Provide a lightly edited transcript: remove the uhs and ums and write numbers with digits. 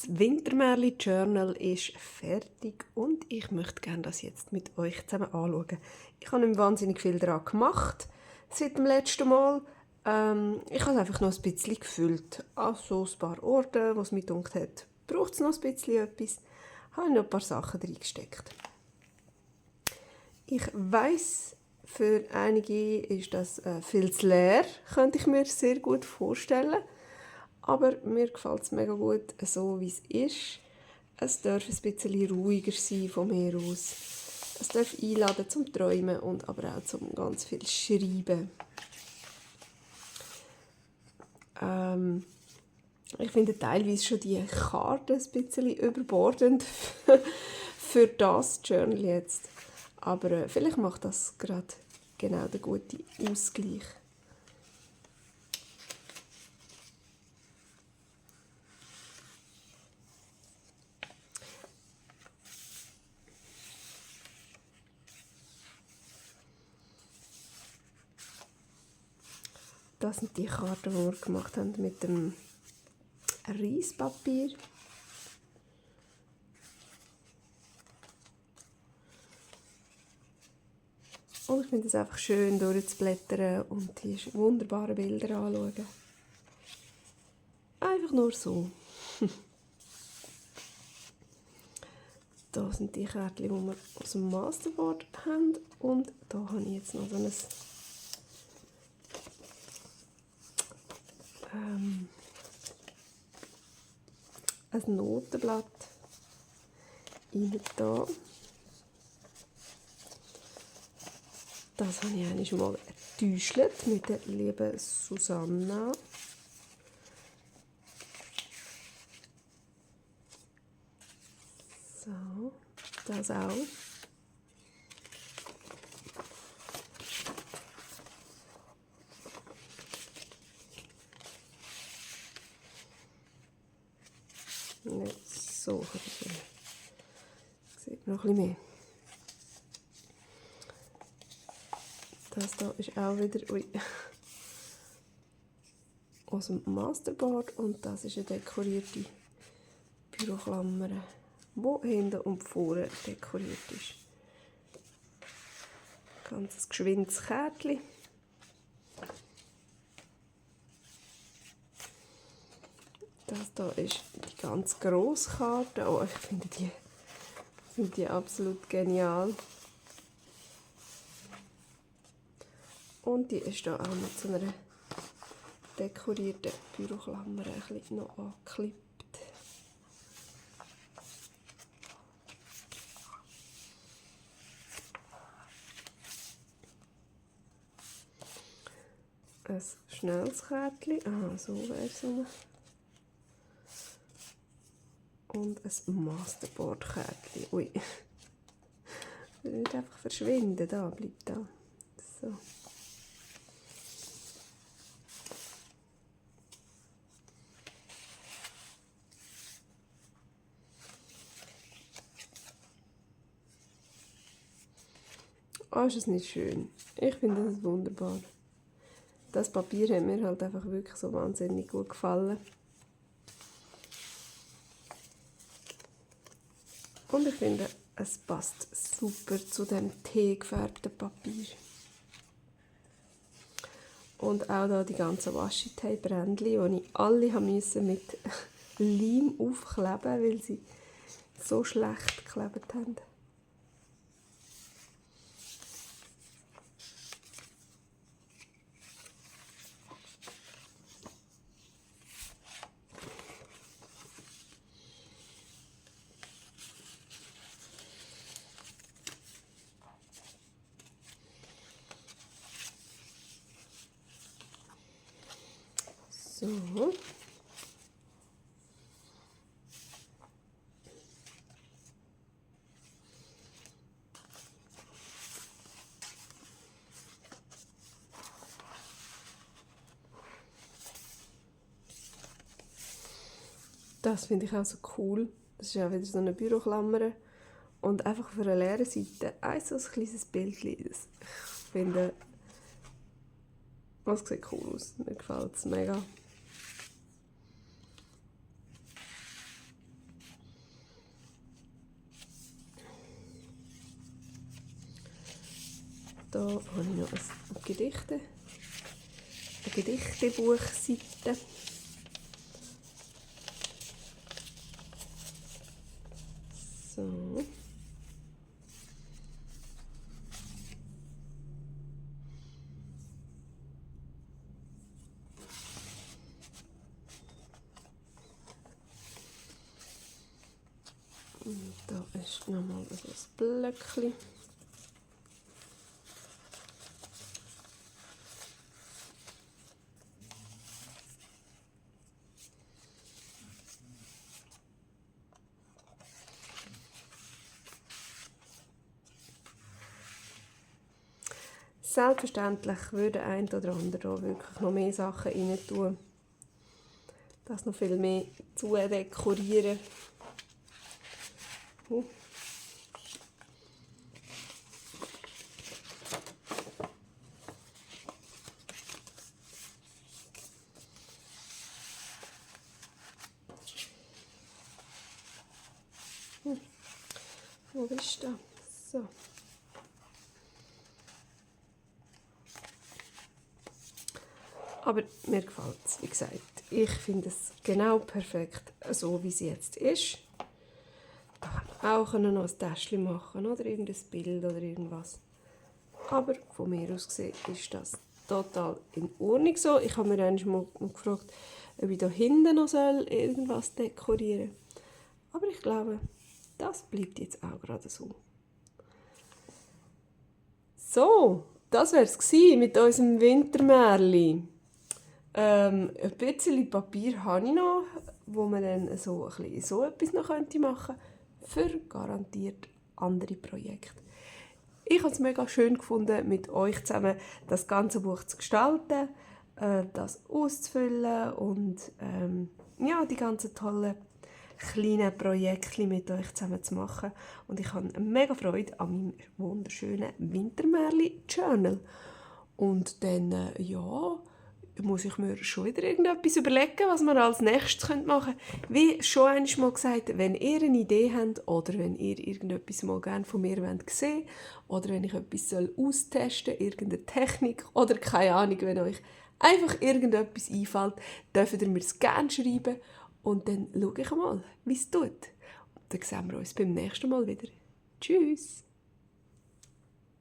Das Wintermärli Journal ist fertig und ich möchte gerne das jetzt mit euch zusammen anschauen. Ich habe nicht wahnsinnig viel daran gemacht seit dem letzten Mal. Ich habe es einfach noch ein bisschen gefüllt. An so ein paar Orten, wo es mir gedacht hat, braucht es noch ein bisschen etwas, habe ich noch ein paar Sachen reingesteckt. Ich weiss, für einige ist das viel zu leer, könnte ich mir sehr gut vorstellen. Aber mir gefällt es mega gut, so wie es ist. Es darf ein bisschen ruhiger sein von mir aus. Es darf einladen zum Träumen und aber auch zum ganz viel Schreiben. Ich finde teilweise schon die Karte ein bisschen überbordend für das Journal jetzt. Aber vielleicht macht das gerade genau den guten Ausgleich. Das sind die Karten, die wir gemacht haben mit dem Reispapier. Und ich finde es einfach schön, durchzublättern und die wunderbaren Bilder anschauen. Einfach nur so. Da sind die Kärtchen, die wir aus dem Masterboard haben. Und da habe ich jetzt noch so ein Notenblatt rein da. Das habe ich eigentlich mal getäuscht mit der lieben Susanna. So, das auch. Nicht so. Sieht noch ein bisschen mehr. Das hier ist auch wieder aus dem Masterboard und das ist eine dekorierte Büroklammer, die hinten und vorne dekoriert ist. Ganz geschwindes Kärtchen. Das hier ist die ganz grosse Karte. Oh, ich finde die absolut genial. Und die ist hier auch mit so einer dekorierten Büroklammer ein bisschen noch angeklippt. Ein schnelles Kärtchen. Aha, so wäre es. Und ein Masterboard-Kärtchen. Ui. Das wird einfach verschwinden. Da bleibt da. So. Oh, ist es nicht schön? Ich finde das wunderbar. Das Papier hat mir halt einfach wirklich so wahnsinnig gut gefallen. Und ich finde, es passt super zu dem teegefärbten Papier. Und auch da die ganzen Washi-Tape-Rändchen, die ich alle musste mit Leim aufkleben, weil sie so schlecht geklebt haben. So. Das finde ich auch so cool. Das ist ja wieder so eine Büroklammer. Und einfach für eine leere Seite so ein kleines Bildchen. Ich finde, es sieht cool aus. Mir gefällt es mega. Da habe ich noch eine Gedichtebuchseite. So. Und da ist nochmal so ein Blöckchen. Selbstverständlich würde ein oder andere wirklich noch mehr Sachen rein tun. Das noch viel mehr zu dekorieren. Wo ist das? So. Aber mir gefällt es, wie gesagt. Ich finde es genau perfekt, so wie es jetzt ist. Da kann man auch noch ein Täschchen machen oder irgendein Bild oder irgendwas. Aber von mir aus gesehen ist das total in Ordnung so. Ich habe mir einmal gefragt, ob ich da hinten noch irgendwas dekorieren soll. Aber ich glaube, das bleibt jetzt auch gerade so. So, das wäre es mit unserem Wintermärli. Ein bisschen Papier habe ich noch, wo man dann so etwas noch machen könnte, für garantiert andere Projekte. Ich habe es mega schön gefunden, mit euch zusammen das ganze Buch zu gestalten, das auszufüllen und die ganzen tollen kleinen Projekte mit euch zusammen zu machen. Und ich habe mega Freude an meinem wunderschönen Wintermärli-Journal. Und dann, muss ich mir schon wieder irgendetwas überlegen, was wir als nächstes machen können. Wie schon einmal gesagt, wenn ihr eine Idee habt oder wenn ihr irgendetwas mal gerne von mir sehen wollt oder wenn ich etwas austesten soll, irgendeine Technik oder keine Ahnung, wenn euch einfach irgendetwas einfällt, dürft ihr mir es gerne schreiben und dann schaue ich mal, wie es tut. Und dann sehen wir uns beim nächsten Mal wieder. Tschüss!